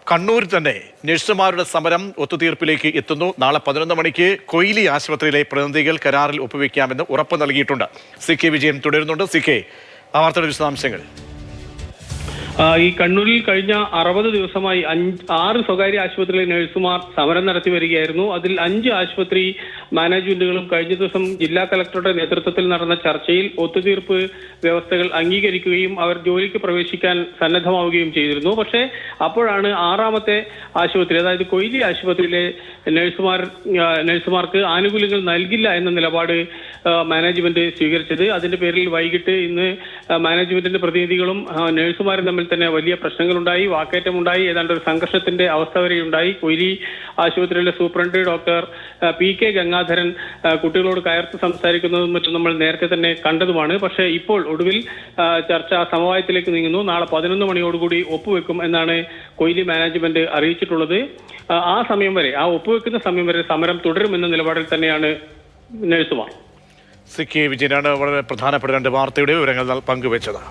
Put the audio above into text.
കണ്ണൂരിൽ തന്നെ നഴ്സുമാരുടെ സമരം ഒത്തുതീർപ്പിലേക്ക് എത്തുന്നു. നാളെ 11 മണിക്ക് കൊയിലി ആശുപത്രിയിലെ പ്രതിനിധികൾ കരാറിൽ ഒപ്പുവെക്കാമെന്ന് ഉറപ്പ് നൽകിയിട്ടുണ്ട്. CK വിജയൻ തുടരുന്നുണ്ട്. CK, ആ വാർത്തയുടെ വിശദാംശങ്ങൾ. ഈ കണ്ണൂരിൽ കഴിഞ്ഞ 60 ദിവസമായി 6 സ്വകാര്യ ആശുപത്രിയിലെ നഴ്സുമാർ സമരം നടത്തി വരികയായിരുന്നു. അതിൽ 5 ആശുപത്രി മാനേജ്മെന്റുകളും കഴിഞ്ഞ ദിവസം ജില്ലാ കളക്ടറുടെ നേതൃത്വത്തിൽ നടന്ന ചർച്ചയിൽ ഒത്തുതീർപ്പ് വ്യവസ്ഥകൾ അംഗീകരിക്കുകയും അവർ ജോലിക്ക് പ്രവേശിക്കാൻ സന്നദ്ധമാവുകയും ചെയ്തിരുന്നു. പക്ഷേ അപ്പോഴാണ് 6ാമത്തെ ആശുപത്രി, അതായത് കൊയിലി ആശുപത്രിയിലെ നഴ്സുമാർക്ക് ആനുകൂല്യങ്ങൾ നൽകില്ല എന്ന നിലപാട് മാനേജ്മെന്റ് സ്വീകരിച്ചത്. അതിന്റെ പേരിൽ വൈകിട്ട് ഇന്ന് മാനേജ്മെന്റിന്റെ പ്രതിനിധികളും നഴ്സുമാരും തമ്മിൽ തന്നെ വലിയ പ്രശ്നങ്ങളുണ്ടായി, വാക്കേറ്റമുണ്ടായി, ഏതാണ്ട് ഒരു സംഘർഷത്തിന്റെ അവസ്ഥ വരെയുണ്ടായി. കൊയിലി ആശുപത്രിയിലെ സൂപ്രണ്ട് ഡോക്ടർ PK ഗംഗാധരൻ കുട്ടികളോട് കയർത്ത് സംസാരിക്കുന്നതും മറ്റും നമ്മൾ നേരത്തെ തന്നെ കണ്ടതുമാണ്. പക്ഷേ ഇപ്പോൾ ഒടുവിൽ ചർച്ച സമവായത്തിലേക്ക് നീങ്ങുന്നു. നാളെ 11 മണിയോടുകൂടി ഒപ്പുവെക്കും എന്നാണ് കൊയിലി മാനേജ്മെന്റ് അറിയിച്ചിട്ടുള്ളത്. ആ സമയം വരെ, ആ ഒപ്പുവെക്കുന്ന സമയം വരെ സമരം തുടരുമെന്ന നിലപാടിൽ തന്നെയാണ് നഴ്സുമാർ. CK വിജയനാണ് വളരെ പ്രധാനപ്പെട്ട 2 വാർത്തയുടെ വിവരങ്ങൾ പങ്കുവച്ചത്.